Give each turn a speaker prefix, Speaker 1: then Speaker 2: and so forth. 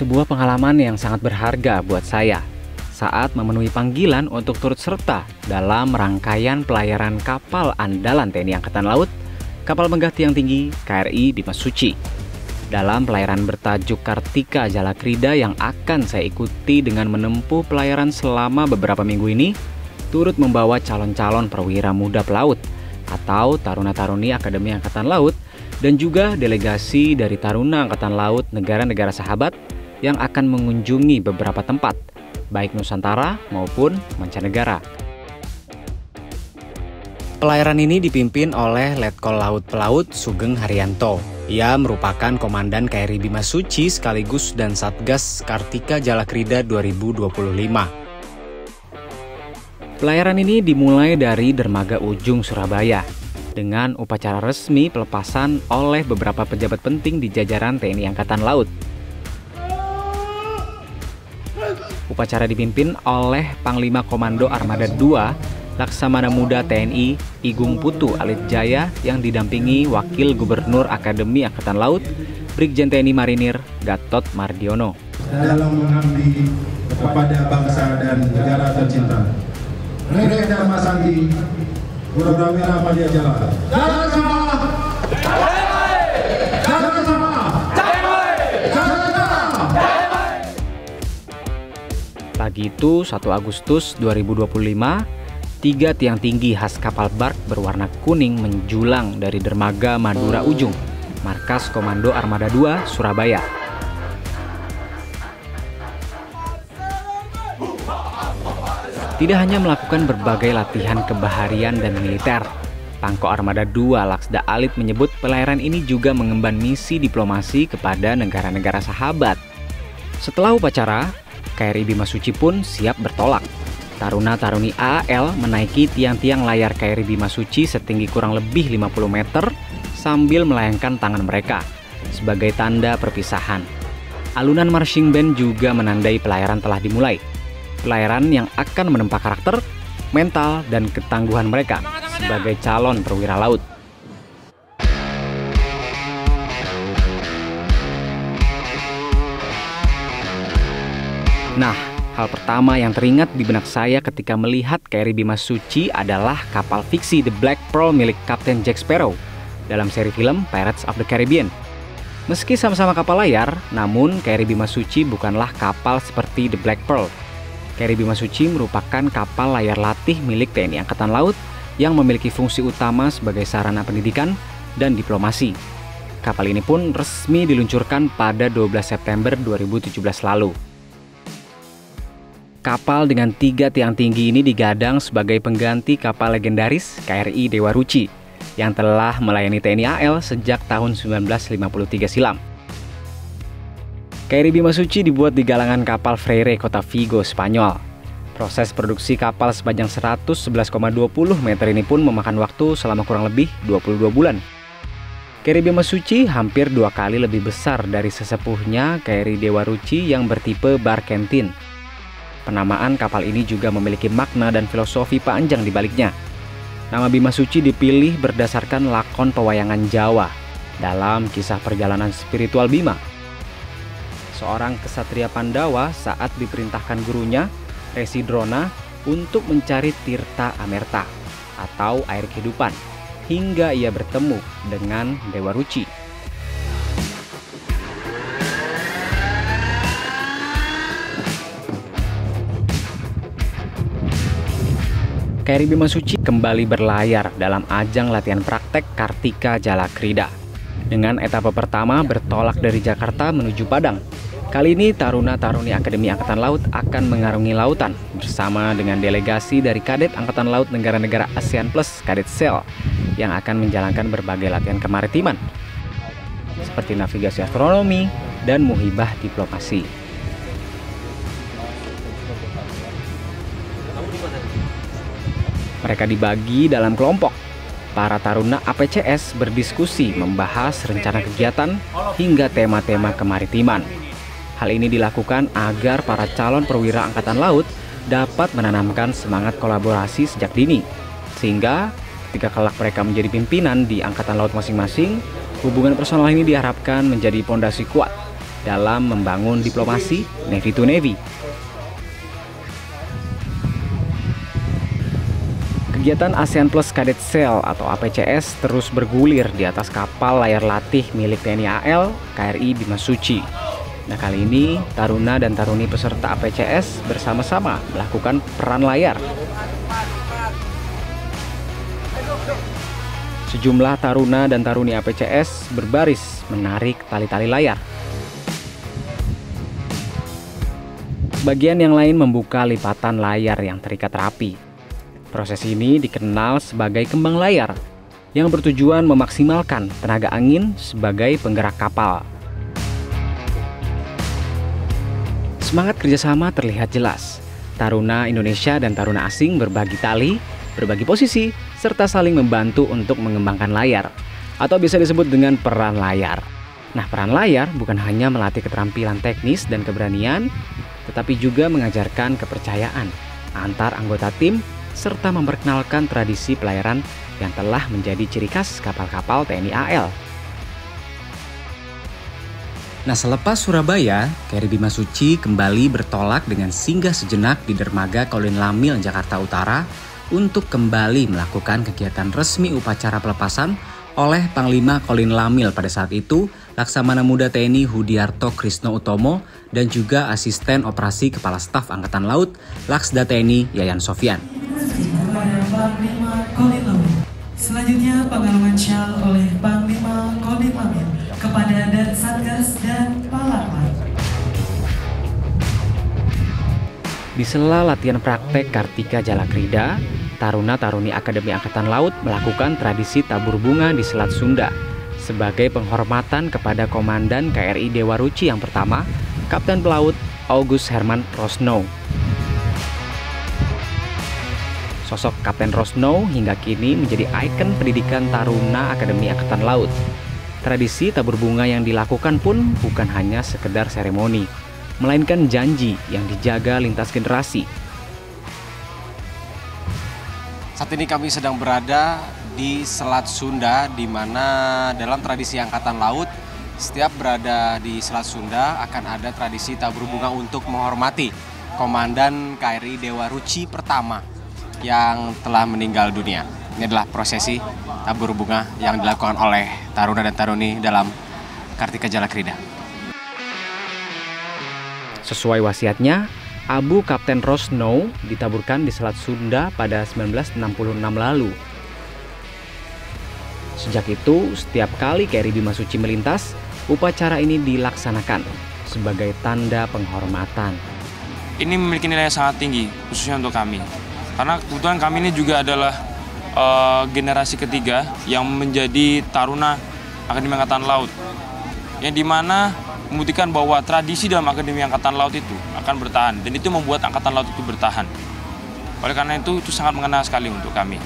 Speaker 1: sebuah pengalaman yang sangat berharga buat saya saat memenuhi panggilan untuk turut serta dalam rangkaian pelayaran kapal andalan TNI Angkatan Laut, kapal megah tiang tinggi KRI Bimasuci. Dalam pelayaran bertajuk Kartika Jalakrida yang akan saya ikuti dengan menempuh pelayaran selama beberapa minggu ini, turut membawa calon-calon perwira muda pelaut atau Taruna-Taruni Akademi Angkatan Laut dan juga delegasi dari Taruna Angkatan Laut negara-negara sahabat yang akan mengunjungi beberapa tempat, baik Nusantara maupun mancanegara. Pelayaran ini dipimpin oleh Letkol Laut Pelaut Sugeng Haryanto. Ia merupakan Komandan KRI Bimasuci sekaligus dan Satgas Kartika Jalakrida 2025. Pelayaran ini dimulai dari Dermaga Ujung Surabaya dengan upacara resmi pelepasan oleh beberapa pejabat penting di jajaran TNI Angkatan Laut. Upacara dipimpin oleh Panglima Komando Armada II Laksamana Muda TNI Igung Putu Alit Jaya yang didampingi Wakil Gubernur Akademi Angkatan Laut Brigjen TNI Marinir Gatot Mardiono.
Speaker 2: Dalam mengabdi kepada bangsa dan negara tercinta. Rere Dharma Santi, Purnawira Madya Jala.
Speaker 1: Pagi itu 1 Agustus 2025, 3 tiang tinggi khas kapal bark berwarna kuning menjulang dari Dermaga Madura Ujung, Markas Komando Armada II, Surabaya. Tidak hanya melakukan berbagai latihan kebaharian dan militer, Pangko Armada II Laksda Alit menyebut pelayaran ini juga mengemban misi diplomasi kepada negara-negara sahabat. Setelah upacara, KRI Bimasuci pun siap bertolak. Taruna-Taruni AAL menaiki tiang-tiang layar KRI Bimasuci setinggi kurang lebih 50 meter sambil melayangkan tangan mereka sebagai tanda perpisahan. Alunan marching band juga menandai pelayaran telah dimulai. Pelayaran yang akan menempa karakter, mental, dan ketangguhan mereka sebagai calon perwira laut. Nah, hal pertama yang teringat di benak saya ketika melihat KRI Bimasuci adalah kapal fiksi The Black Pearl milik Kapten Jack Sparrow dalam seri film Pirates of the Caribbean. Meski sama-sama kapal layar, namun KRI Bimasuci bukanlah kapal seperti The Black Pearl. KRI Bimasuci merupakan kapal layar latih milik TNI Angkatan Laut yang memiliki fungsi utama sebagai sarana pendidikan dan diplomasi. Kapal ini pun resmi diluncurkan pada 12 September 2017 lalu. Kapal dengan 3 tiang tinggi ini digadang sebagai pengganti kapal legendaris KRI Dewa Ruci yang telah melayani TNI AL sejak tahun 1953 silam. KRI Bimasuci dibuat di galangan kapal Freire Kota Vigo, Spanyol. Proses produksi kapal sepanjang 111,20 meter ini pun memakan waktu selama kurang lebih 22 bulan. KRI Bimasuci hampir 2 kali lebih besar dari sesepuhnya KRI Dewa Ruci yang bertipe Barkentin. Penamaan kapal ini juga memiliki makna dan filosofi panjang di baliknya. Nama Bimasuci dipilih berdasarkan lakon pewayangan Jawa dalam kisah perjalanan spiritual Bima. Seorang kesatria Pandawa saat diperintahkan gurunya, Resi Drona, untuk mencari Tirta Amerta atau air kehidupan hingga ia bertemu dengan Dewa Ruci. KRI Bimasuci kembali berlayar dalam ajang latihan praktek Kartika Jalakrida. Dengan etapa pertama bertolak dari Jakarta menuju Padang. Kali ini Taruna-Taruni Akademi Angkatan Laut akan mengarungi lautan bersama dengan delegasi dari Kadet Angkatan Laut negara-negara ASEAN Plus Kadet SEAL yang akan menjalankan berbagai latihan kemaritiman seperti navigasi astronomi dan muhibah diplomasi. Mereka dibagi dalam kelompok. Para taruna APCS berdiskusi membahas rencana kegiatan hingga tema-tema kemaritiman. Hal ini dilakukan agar para calon perwira Angkatan Laut dapat menanamkan semangat kolaborasi sejak dini. Sehingga ketika kelak mereka menjadi pimpinan di Angkatan Laut masing-masing, hubungan personal ini diharapkan menjadi pondasi kuat dalam membangun diplomasi Navy to Navy. Kegiatan ASEAN Plus Cadet Sail atau APCS terus bergulir di atas kapal layar latih milik TNI AL KRI Bimasuci. Nah, kali ini taruna dan taruni peserta APCS bersama-sama melakukan peran layar. Sejumlah taruna dan taruni APCS berbaris menarik tali-tali layar. Bagian yang lain membuka lipatan layar yang terikat rapi. Proses ini dikenal sebagai kembang layar yang bertujuan memaksimalkan tenaga angin sebagai penggerak kapal. Semangat kerjasama terlihat jelas. Taruna Indonesia dan taruna asing berbagi tali, berbagi posisi, serta saling membantu untuk mengembangkan layar, atau bisa disebut dengan peran layar. Nah, peran layar bukan hanya melatih keterampilan teknis dan keberanian, tetapi juga mengajarkan kepercayaan antar anggota tim, serta memperkenalkan tradisi pelayaran yang telah menjadi ciri khas kapal-kapal TNI AL. Nah, selepas Surabaya, KRI Bimasuci kembali bertolak dengan singgah sejenak di dermaga Kolin Lamil, Jakarta Utara untuk kembali melakukan kegiatan resmi upacara pelepasan oleh Panglima Kolin Lamil pada saat itu, Laksamana Muda TNI Hudiarto Krisno Utomo dan juga Asisten Operasi Kepala Staf Angkatan Laut Laksda TNI Yayan Sofyan.
Speaker 3: Kepada Panglima Kolin Lamil. Selanjutnya pengalaman syal oleh Panglima Kolin Lamil kepada Dan Satgas dan Pahlawan.
Speaker 1: Di sela latihan praktek Kartika Jalakrida, taruna-taruni Akademi Angkatan Laut melakukan tradisi tabur bunga di Selat Sunda sebagai penghormatan kepada Komandan KRI Dewa Ruci yang pertama, Kapten Pelaut August Herman Rosnow. Sosok Kapten Rosnow hingga kini menjadi ikon pendidikan taruna Akademi Angkatan Laut. Tradisi tabur bunga yang dilakukan pun bukan hanya sekedar seremoni, melainkan janji yang dijaga lintas generasi.
Speaker 4: Saat ini kami sedang berada di Selat Sunda, di mana dalam tradisi Angkatan Laut, setiap berada di Selat Sunda akan ada tradisi tabur bunga untuk menghormati Komandan KRI Dewa Ruci pertama yang telah meninggal dunia. Ini adalah prosesi tabur bunga yang dilakukan oleh taruna dan taruni dalam Kartika Jalakrida.
Speaker 1: Sesuai wasiatnya, abu Kapten Rosnow ditaburkan di Selat Sunda pada 1966 lalu. Sejak itu, setiap kali KRI Bimasuci melintas, upacara ini dilaksanakan sebagai tanda penghormatan.
Speaker 5: Ini memiliki nilai yang sangat tinggi, khususnya untuk kami. Karena kebetulan kami ini juga adalah generasi ketiga yang menjadi taruna Akademi Angkatan Laut. Yang dimana membuktikan bahwa tradisi dalam Akademi Angkatan Laut itu akan bertahan. Dan itu membuat Angkatan Laut itu bertahan. Oleh karena itu sangat mengena sekali untuk kami.